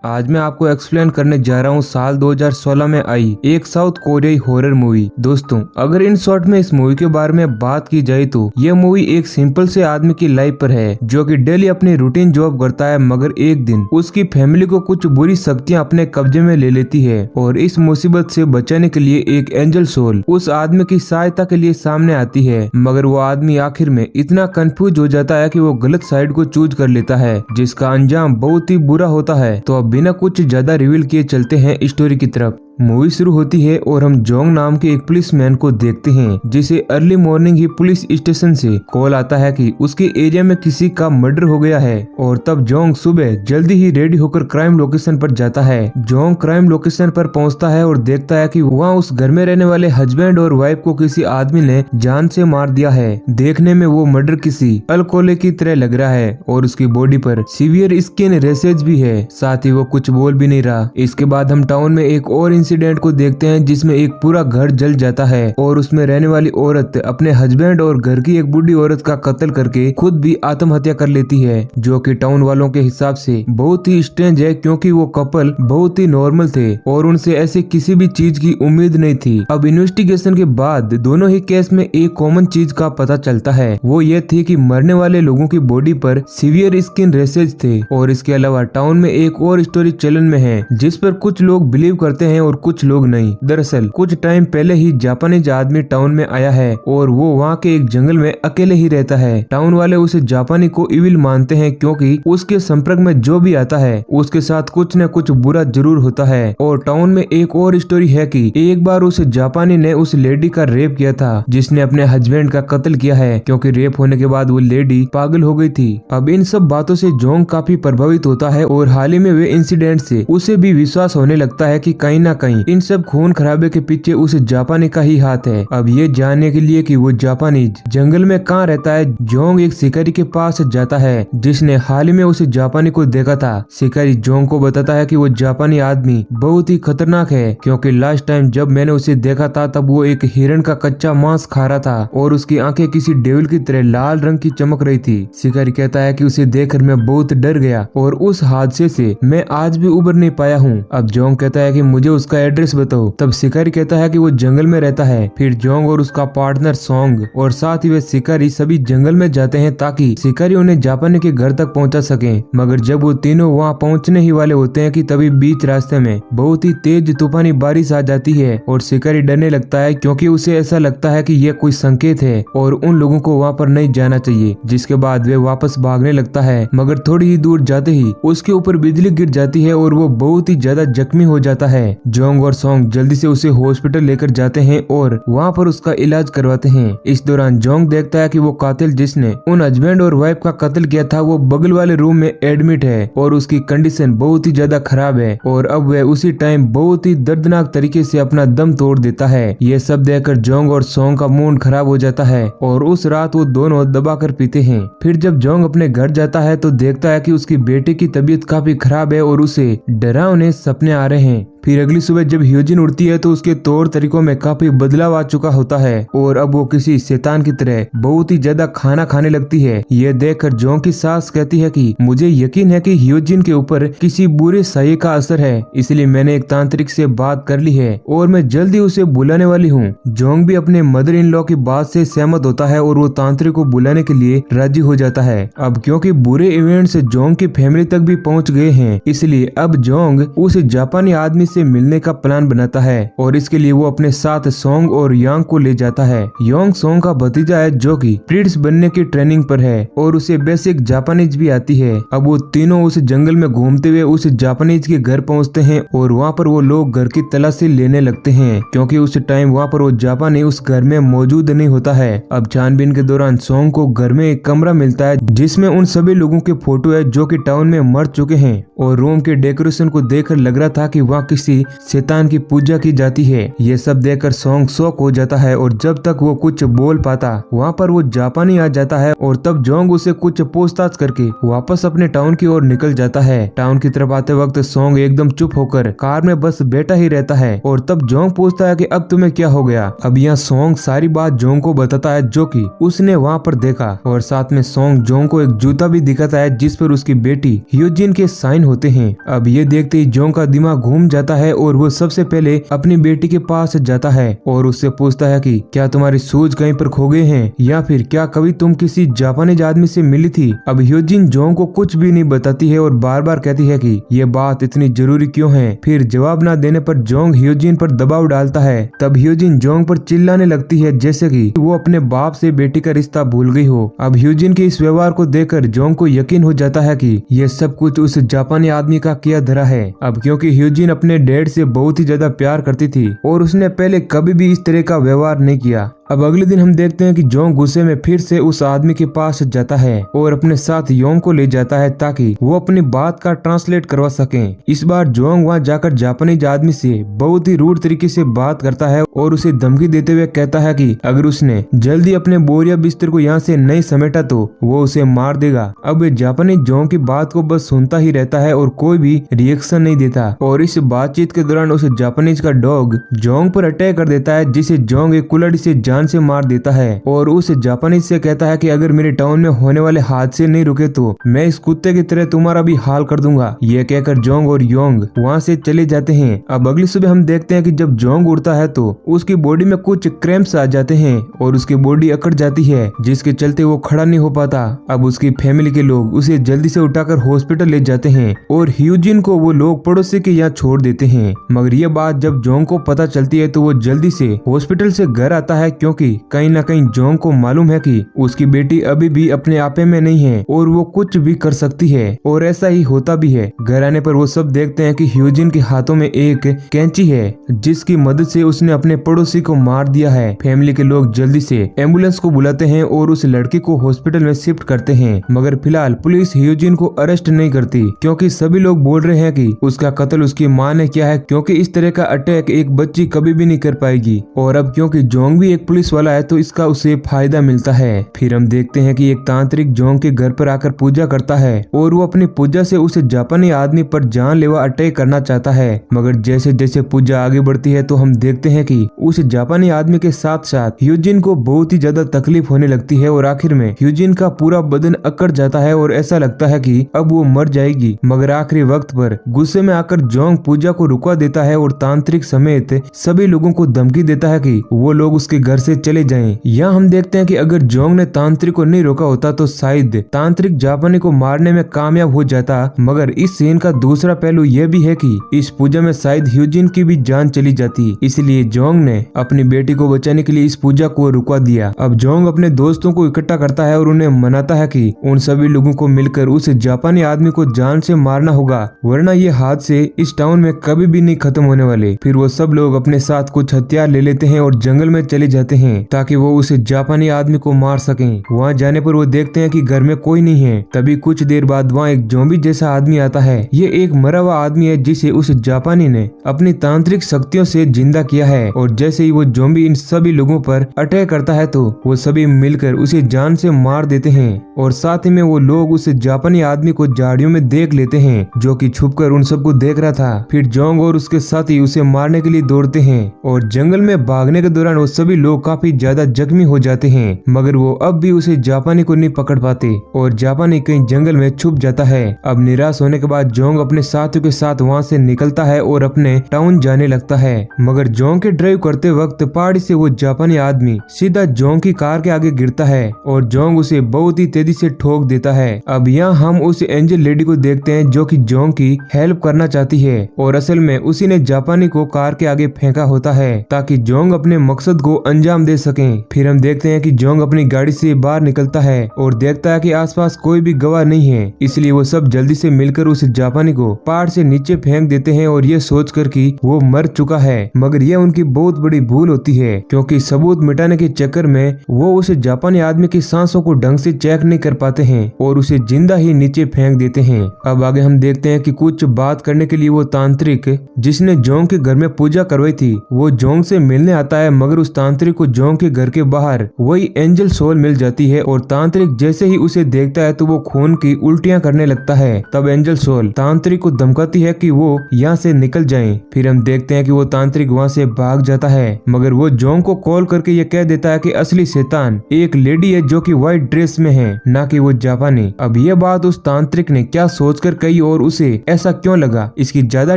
आज मैं आपको एक्सप्लेन करने जा रहा हूँ साल 2016 में आई एक साउथ कोरियाई हॉरर मूवी। दोस्तों, अगर इन शॉर्ट में इस मूवी के बारे में बात की जाए तो यह मूवी एक सिंपल से आदमी की लाइफ पर है जो कि डेली अपनी रूटीन जॉब करता है, मगर एक दिन उसकी फैमिली को कुछ बुरी शक्तियाँ अपने कब्जे में ले लेती है और इस मुसीबत से बचाने के लिए एक एंजल सोल उस आदमी की सहायता के लिए सामने आती है। मगर वो आदमी आखिर में इतना कंफ्यूज हो जाता है कि वो गलत साइड को चूज कर लेता है, जिसका अंजाम बहुत ही बुरा होता है। तो अब बिना कुछ ज्यादा रिवील किए चलते हैं स्टोरी की तरफ। मूवी शुरू होती है और हम जोंग नाम के एक पुलिसमैन को देखते हैं जिसे अर्ली मॉर्निंग ही पुलिस स्टेशन से कॉल आता है कि उसके एरिया में किसी का मर्डर हो गया है। और तब जोंग सुबह जल्दी ही रेडी होकर क्राइम लोकेशन पर जाता है। जोंग क्राइम लोकेशन पर पहुंचता है और देखता है कि वहाँ उस घर में रहने वाले हस्बैंड और वाइफ को किसी आदमी ने जान से मार दिया है। देखने में वो मर्डर किसी अल्कोहलिक की तरह लग रहा है और उसकी बॉडी पर सीवियर स्किन रैशेज भी है, साथ ही वो कुछ बोल भी नहीं रहा। इसके बाद हम टाउन में एक और इंसिडेंट को देखते हैं जिसमें एक पूरा घर जल जाता है और उसमें रहने वाली औरत अपने हस्बैंड और घर की एक बूढ़ी औरत का कत्ल करके खुद भी आत्महत्या कर लेती है, जो कि टाउन वालों के हिसाब से बहुत ही स्ट्रेंज है क्योंकि वो कपल बहुत ही नॉर्मल थे और उनसे ऐसे किसी भी चीज की उम्मीद नहीं थी। अब इन्वेस्टिगेशन के बाद दोनों ही केस में एक कॉमन चीज का पता चलता है, वो ये थी कि मरने वाले लोगों की बॉडी पर सीवियर स्किन रैशेज थे। और इसके अलावा टाउन में एक और स्टोरी चलन में है जिस पर कुछ लोग बिलीव करते हैं और कुछ लोग नहीं। दरअसल कुछ टाइम पहले ही जापानीज आदमी टाउन में आया है और वो वहाँ के एक जंगल में अकेले ही रहता है। टाउन वाले उसे जापानी को इविल मानते हैं क्योंकि उसके संपर्क में जो भी आता है उसके साथ कुछ न कुछ बुरा जरूर होता है। और टाउन में एक और स्टोरी है कि एक बार उस जापानी ने उस लेडी का रेप किया था जिसने अपने हस्बैंड का कत्ल किया है, क्योंकि रेप होने के बाद वो लेडी पागल हो गई थी। अब इन सब बातों से जोंग काफी प्रभावित होता है और हाल ही में वे इंसिडेंट से उसे भी विश्वास होने लगता है कि कहीं ना कहीं इन सब खून खराबे के पीछे उस जापानी का ही हाथ है। अब ये जानने के लिए कि वो जापानीज जंगल में कहाँ रहता है, जोंग एक शिकारी के पास जाता है जिसने हाल ही में उस जापानी को देखा था। शिकारी जोंग को बताता है कि वो जापानी आदमी बहुत ही खतरनाक है क्योंकि लास्ट टाइम जब मैंने उसे देखा था तब वो एक हिरण का कच्चा मांस खा रहा था और उसकी आंखें किसी डेविल की तरह लाल रंग की चमक रही थी। शिकारी कहता है कि उसे देखकर मैं बहुत डर गया और उस हादसे से मैं आज भी उबर नहीं पाया हूँ। अब जोंग कहता है कि मुझे उसका एड्रेस बताओ। तब शिकारी कहता है कि वो जंगल में रहता है। फिर जोंग और उसका पार्टनर सोंग और साथ ही वे शिकारी सभी जंगल में जाते हैं ताकि शिकारी उन्हें जापानी के घर तक पहुंचा सके। मगर जब वो तीनों वहां पहुंचने ही वाले होते हैं कि तभी बीच रास्ते में बहुत ही तेज तूफानी बारिश आ जाती है और शिकारी डरने लगता है क्योंकि उसे ऐसा लगता है कि यह कोई संकेत है और उन लोगों को वहाँ पर नहीं जाना चाहिए। जिसके बाद वे वापस भागने लगता है, मगर थोड़ी ही दूर जाते ही उसके ऊपर बिजली गिर जाती है और वो बहुत ही ज्यादा जख्मी हो जाता है। जोंग और सोंग जल्दी से उसे हॉस्पिटल लेकर जाते हैं और वहाँ पर उसका इलाज करवाते हैं। इस दौरान जोंग देखता है कि वो कातिल जिसने उन हस्बैंड और वाइफ का कत्ल किया था वो बगल वाले रूम में एडमिट है और उसकी कंडीशन बहुत ही ज्यादा खराब है और अब वह उसी टाइम बहुत ही दर्दनाक तरीके से अपना दम तोड़ देता है। ये सब देखकर जोंग और सोंग का मूड खराब हो जाता है और उस रात वो दोनों दबाकर पीते हैं। फिर जब जोंग अपने घर जाता है तो देखता है कि उसकी बेटे की तबीयत काफी खराब है और उसे डरावने सपने आ रहे हैं। फिर अगली सुबह जब ह्योजिन उठती है तो उसके तौर तरीकों में काफी बदलाव आ चुका होता है और अब वो किसी शैतान की तरह बहुत ही ज्यादा खाना खाने लगती है। ये देखकर जोंग की सास कहती है कि मुझे यकीन है कि ह्योजिन के ऊपर किसी बुरे साये का असर है, इसलिए मैंने एक तांत्रिक से बात कर ली है और मैं जल्दी उसे बुलाने वाली हूँ। जोंग भी अपने मदर इन लॉ की बात से सहमत होता है और वो तांत्रिक को बुलाने के लिए राजी हो जाता है। अब क्योंकि बुरे इवेंट्स जोंग की फैमिली तक भी पहुँच गए हैं, इसलिए अब जोंग उस जापानी आदमी से मिलने का प्लान बनाता है और इसके लिए वो अपने साथ सोंग और यांग को ले जाता है। योंग सोंग का भतीजा है जो कि प्रिंस बनने की ट्रेनिंग पर है और उसे बेसिक जापानीज भी आती है। अब वो तीनों उस जंगल में घूमते हुए उस जापानीज के घर पहुंचते हैं और वहाँ पर वो लोग घर की तलाशी लेने लगते हैं क्योंकि उस टाइम वहाँ पर वो जापानी उस घर में मौजूद नहीं होता है। अब छानबीन के दौरान सोंग को घर में एक कमरा मिलता है जिसमें उन सभी लोगों के फोटो है जो कि टाउन में मर चुके हैं और रूम के डेकोरेशन को देखकर लग रहा था कि वहाँ किसी शैतान की पूजा की जाती है। ये सब देखकर सोंग शॉक हो जाता है और जब तक वो कुछ बोल पाता वहाँ पर वो जापानी आ जाता है और तब जोंग उसे कुछ पूछताछ करके वापस अपने टाउन की ओर निकल जाता है। टाउन की तरफ आते वक्त सोंग एकदम चुप होकर कार में बस बैठा ही रहता है और तब जोंग पूछता है कि अब तुम्हें क्या हो गया। अब यहाँ सोंग सारी बात जोंग को बताता है जो कि उसने वहाँ पर देखा और साथ में सोंग जोंग को एक जूता भी दिखाता है जिस पर उसकी बेटी ह्यूजिन के साइन होते हैं। अब ये देखते ही जोंग का दिमाग घूम जाता है और वो सबसे पहले अपनी बेटी के पास जाता है और उससे पूछता है कि क्या तुम्हारे शूज कहीं पर खो गए हैं या फिर क्या कभी तुम किसी जापानीज आदमी से मिली थी। अब ह्यूजिन जोंग को कुछ भी नहीं बताती है और बार बार कहती है कि ये बात इतनी जरूरी क्यों है। फिर जवाब न देने पर जोंग ह्यूजिन पर दबाव डालता है। तब ह्यूजिन जोंग पर चिल्लाने लगती है जैसे कि वो अपने बाप से बेटी का रिश्ता भूल गई हो। अब ह्यूजिन के इस व्यवहार को देखकर जोंग को यकीन हो जाता है कि ये सब कुछ उस जापानी आदमी का किया धरा है। अब क्योंकि ह्यूजिन अपने डैड से बहुत ही ज्यादा प्यार करती थी और उसने पहले कभी भी इस तरह का व्यवहार नहीं किया। अब अगले दिन हम देखते हैं कि जोंग गुस्से में फिर से उस आदमी के पास जाता है और अपने साथ योंग को ले जाता है ताकि वो अपनी बात का ट्रांसलेट करवा सकें। इस बार जोंग वहां जाकर जापानीज आदमी से बहुत ही रूड तरीके से बात करता है और उसे धमकी देते हुए कहता है कि अगर उसने जल्दी अपने बोरिया बिस्तर को यहाँ से नहीं समेटा तो वो उसे मार देगा। अब जापानीज जोंग की बात को बस सुनता ही रहता है और कोई भी रिएक्शन नहीं देता और इस बातचीत के दौरान उस जापानीज का डॉग जोंग पर अटैक कर देता है जिसे जोंग एक कुल्हाड़ी से जान से मार देता है और उस जापानीज से कहता है कि अगर मेरे टाउन में होने वाले हादसे नहीं रुके तो मैं इस कुत्ते की तरह तुम्हारा भी हाल कर दूंगा। ये कहकर जोंग और योंग वहाँ से चले जाते हैं। अब अगली सुबह हम देखते हैं कि जब जोंग उड़ता है तो उसकी बॉडी में कुछ क्रैम्प्स आ जाते हैं और उसकी बॉडी अकड़ जाती है जिसके चलते वो खड़ा नहीं हो पाता। अब उसकी फैमिली के लोग उसे जल्दी से उठाकर हॉस्पिटल ले जाते हैं और ह्यूजिन को वो लोग पड़ोसी के यहाँ छोड़ देते हैं। मगर ये बात जब जोंग को पता चलती है तो वो जल्दी से हॉस्पिटल से घर आता है क्योंकि कहीं ना कहीं जोंग को मालूम है कि उसकी बेटी अभी भी अपने आपे में नहीं है और वो कुछ भी कर सकती है और ऐसा ही होता भी है। घर आने पर वो सब देखते हैं कि ह्यूजिन के हाथों में एक कैंची है जिसकी मदद से उसने अपने पड़ोसी को मार दिया है। फैमिली के लोग जल्दी से एम्बुलेंस को बुलाते हैं और उस लड़की को हॉस्पिटल में शिफ्ट करते हैं मगर फिलहाल पुलिस ह्यूजिन को अरेस्ट नहीं करती क्योंकि सभी लोग बोल रहे हैं कि उसका कत्ल उसकी माँ ने किया है क्योंकि इस तरह का अटैक एक बच्ची कभी भी नहीं कर पाएगी और अब क्योंकि जोंग भी एक पुलिस वाला है तो इसका उसे फायदा मिलता है। फिर हम देखते हैं कि एक तांत्रिक जोंग के घर पर आकर पूजा करता है और वो अपनी पूजा से उस जापानी आदमी पर जानलेवा अटैक करना चाहता है मगर जैसे जैसे पूजा आगे बढ़ती है तो हम देखते हैं कि उस जापानी आदमी के साथ साथ ह्यूजिन को बहुत ही ज्यादा तकलीफ होने लगती है और आखिर में ह्यूजिन का पूरा बदन अकड़ जाता है और ऐसा लगता है कि अब वो मर जाएगी। मगर आखिरी वक्त पर गुस्से में आकर जोंग पूजा को रुकवा देता है और तांत्रिक समेत सभी लोगों को धमकी देता है कि वो लोग उसके घर से चले जाएं। यहाँ हम देखते हैं कि अगर जोंग ने तांत्रिक को नहीं रोका होता तो शायद तांत्रिक जापानी को मारने में कामयाब हो जाता मगर इस सीन का दूसरा पहलू यह भी है कि इस पूजा में शायद ह्यूजिन की भी जान चली जाती इसलिए जोंग ने अपनी बेटी को बचाने के लिए इस पूजा को रुकवा दिया। अब जोंग अपने दोस्तों को इकट्ठा करता है और उन्हें मनाता है कि उन सभी लोगों को मिलकर उस जापानी आदमी को जान से मारना होगा वरना ये हादसे इस टाउन में कभी भी नहीं खत्म होने वाले। फिर वो सब लोग अपने साथ कुछ हथियार ले लेते हैं और जंगल में चले जाते हैं ताकि वो उस जापानी आदमी को मार सकें। वहाँ जाने पर वो देखते हैं कि घर में कोई नहीं है। तभी कुछ देर बाद वहाँ एक ज़ॉम्बी जैसा आदमी आता है। ये एक मरा हुआ आदमी है जिसे उस जापानी ने अपनी तांत्रिक शक्तियों से जिंदा किया है और जैसे ही वो ज़ॉम्बी इन सभी लोगों पर अटैक करता है तो वो सभी मिलकर उसे जान से मार देते हैं और साथ ही में वो लोग उस जापानी आदमी को झाड़ियों में देख लेते हैं जो कि छुपकर उन सबको देख रहा था। फिर जोंग और उसके साथी उसे मारने के लिए दौड़ते हैं और जंगल में भागने के दौरान वो सभी लोग काफी ज्यादा जख्मी हो जाते हैं मगर वो अब भी उसे जापानी को नहीं पकड़ पाते और जापानी कहीं जंगल में छुप जाता है। अब निराश होने के बाद जोंग अपने साथियों के साथ वहाँ से निकलता है और अपने टाउन जाने लगता है मगर जोंग के ड्राइव करते वक्त पहाड़ी से वो जापानी आदमी सीधा जोंग की कार के आगे गिरता है और जोंग उसे बहुत ही तेजी से ठोक देता है। अब यहाँ हम उस एंजल लेडी को देखते हैं जो कि जोंग की हेल्प करना चाहती है और असल में उसी ने जापानी को कार के आगे फेंका होता है ताकि जोंग अपने मकसद को अंजाम अंजाम दे सकें। फिर हम देखते हैं कि जोंग अपनी गाड़ी से बाहर निकलता है और देखता है कि आसपास कोई भी गवाह नहीं है, इसलिए वो सब जल्दी से मिलकर उस जापानी को पहाड़ से नीचे फेंक देते हैं और ये सोचकर कि वो मर चुका है। मगर ये उनकी बहुत बड़ी भूल होती है, क्योंकि सबूत मिटाने के चक्कर में वो उस जापानी आदमी की सांसों को ढंग से चेक नहीं कर पाते हैं और उसे जिंदा ही नीचे फेंक देते हैं। अब आगे हम देखते हैं कि कुछ बात करने के लिए वो तांत्रिक जिसने जोंग के घर में पूजा करवाई थी वो जोंग से मिलने आता है, मगर उस तांत्रिक को जोंग के घर के बाहर वही एंजल सोल मिल जाती है और तांत्रिक जैसे ही उसे देखता है तो वो खून की उल्टियां करने लगता है। तब एंजल सोल तांत्रिक को धमकाती है कि वो यहाँ से निकल जाए। फिर हम देखते हैं कि वो तांत्रिक वहाँ से भाग जाता है, मगर वो जोंग को कॉल करके ये कह देता है कि असली शैतान एक लेडी है जो कि व्हाइट ड्रेस में है, ना कि वो जापानी। अब ये बात उस तांत्रिक ने क्या सोचकर कही और उसे ऐसा क्यों लगा, इसकी ज्यादा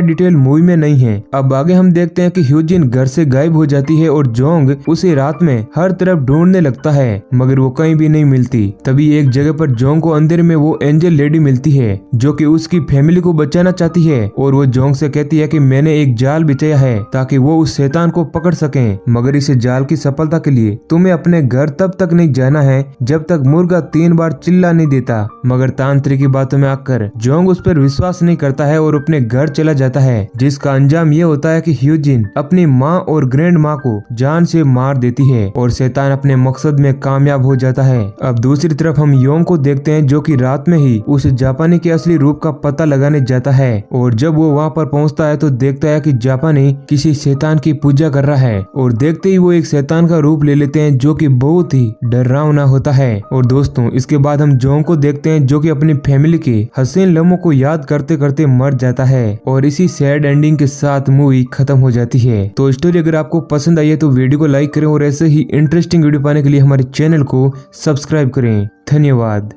डिटेल मूवी में नहीं है। अब आगे हम देखते हैं कि ह्यूजिन घर से गायब हो जाती है और जोंग उसे रात में हर तरफ ढूंढने लगता है, मगर वो कहीं भी नहीं मिलती। तभी एक जगह पर जोंग को अंधेरे में वो एंजल लेडी मिलती है जो कि उसकी फैमिली को बचाना चाहती है और वो जोंग से कहती है कि मैंने एक जाल बिछाया है ताकि वो उस शैतान को पकड़ सकें, मगर इस जाल की सफलता के लिए तुम्हें अपने घर तब तक नहीं जाना है जब तक मुर्गा 3 बार चिल्ला नहीं देता। मगर तांत्रिक की बातों में आकर जोंग उस पर विश्वास नहीं करता है और अपने घर चला जाता है, जिसका अंजाम ये होता है कि ह्यूजिन अपनी माँ और ग्रैंड माँ को जान से मार देती है और शैतान अपने मकसद में कामयाब हो जाता है। अब दूसरी तरफ हम योंग को देखते हैं जो कि रात में ही उस जापानी के असली रूप का पता लगाने जाता है और जब वो वहाँ पर पहुँचता है तो देखता है कि जापानी किसी शैतान की पूजा कर रहा है और देखते ही वो एक शैतान का रूप ले लेते हैं जो कि बहुत ही डरावना होता है। और दोस्तों इसके बाद हम जोंग को देखते हैं जो कि अपनी फैमिली के हसीन लम्हों को याद करते करते मर जाता है और इसी सैड एंडिंग के साथ मूवी खत्म हो जाती है। तो स्टोरी अगर आपको पसंद आई है तो वीडियो को लाइक करें और ऐसे ही इंटरेस्टिंग वीडियो पाने के लिए हमारे चैनल को सब्सक्राइब करें। धन्यवाद।